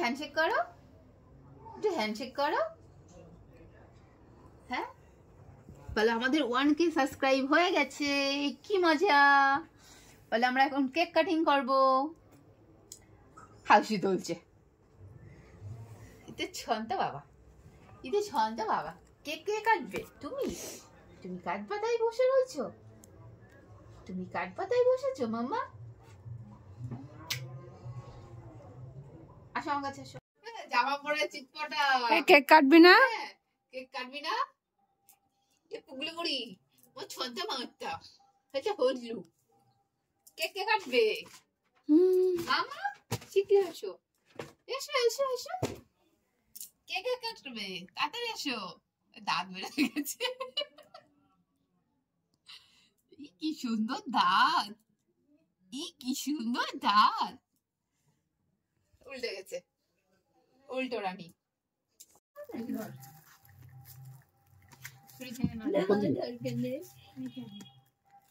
Handshake করো, একটু handshake করো। হ্যাঁ বলে আমাদের 1K সাবস্ক্রাইব হয়ে গেছে, কি মজা। বলে আমরা এখন কেক কাটিং করব। হাসি তুলছে। এতে ছন্ত বাবা, এতে ছন্ত বাবা। কেক কে কাটবে? তুমি তুমি কাঠপাতায় বসে রয়েছো, তুমি কাঠপাতায় বসেছো মাম্মা। আসো আমার কাছে এসো। জামা পরে চিৎপটা। কেক কাটবি না? কেক কাটবি না? এ পুগলি মুড়ি ও ছন্ত মারতা এটা হলু। কেক কে কাটবে? মামা শিখে এসো, এসো এসো এসো। কেক কে কাটবে? তাড়াতাড়ি এসো। দাঁত বের হয়ে গেছে। কি সুন্দর দাঁত, কি সুন্দর দাঁত। উল্টে গেছে, উল্টো রানী।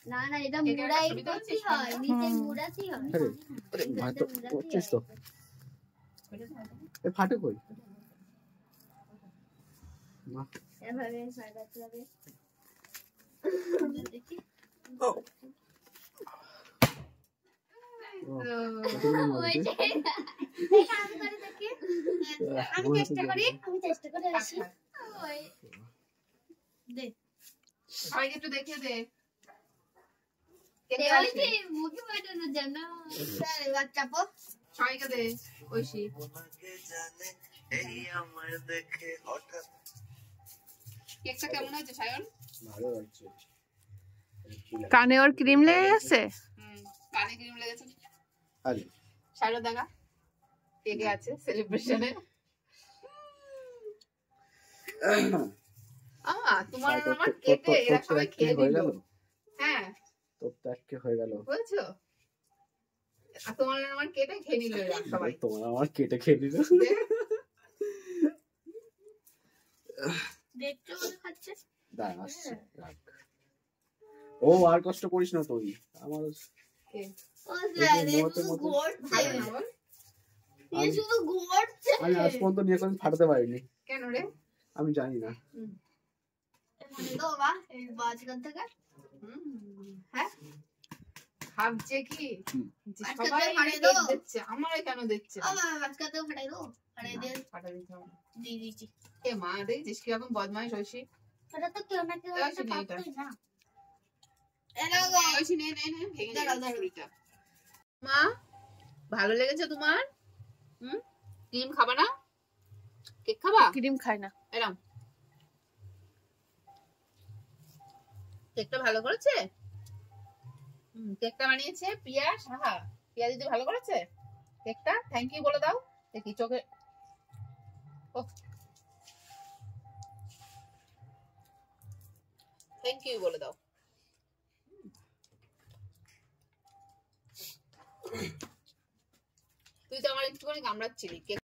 না না এটা মুড়াই করতে হয়, নিচে মুড়াতে হয়। আরে ভাই তো করছিস তো, এ ফাটে কই মা? এভাবে সাজাতে হবে। দেখি আমি চেষ্টা করে আসি। দে সবাইকে একটু দেখে দে। মুখে পাঠানোর জন্য বাচ্চা পো সবাইকে দে ঐশী। কেকটা কেমন হয়েছে সায়ন? ভালো লাগছে। কানে ওর ক্রিম লেগে গেছে। কানে ক্রিম লেগেছে। আরে সায়ন দেখা কেকে আছে সেলিব্রেশনে। তোমার আমার কেটে এরা সবাই খেয়ে দিল। হ্যাঁ তোর তো এক হয়ে গেল, বুঝছো? আর তোমার আমার কেটে খেয়ে নিল এরা সবাই। তোমার আমার কেটে খেয়ে নিল। দেখতে মনে খাচ্ছে। দাঁড়া আসছে, রাখ। ও আর কষ্ট করিস না তুই আমার। ও স্যার শুধু গোড় ভাই এই শুধু গোড়। আমি আজ পর্যন্ত নিয়ে কোন ফাটাতে পারিনি। কেন রে? আমি জানি না। বাবা এই বাজকান থেকে হ্যাঁ ভাবছে কি আজকে সবাই ফাটিয়ে দাও। দিচ্ছে, আমারে কেন দিচ্ছে? ও বাবা বাজকাতে ফাটাই দাও, ফাটাই দিয়ে ফাটা দিতে হবে। দিয়ে দিচ্ছি। এ মা দেখছিস কিরকম বদমাইশ ঐশী। এটা তো কেউ না কেউ একটা পাতই না। ঐশী নে নে নে ভেঙে দাঁড়াও, যাবে দাঁড়াও। ছুরিটা। মা ভালো লেগেছে তোমার? ক্রিম খাবা না? কেক খাবা? ক্রিম খায় না। এরম কেকটা ভালো করেছে। কেকটা বানিয়েছে প্রিয়া সাহা। প্রিয়া দিদি ভালো করেছে কেকটা। থ্যাংক ইউ বলে দাও দেখি চোখে। থ্যাংক ইউ বলে দাও। তুই তো আমার একটুখানি কামড়াচ্ছিলি।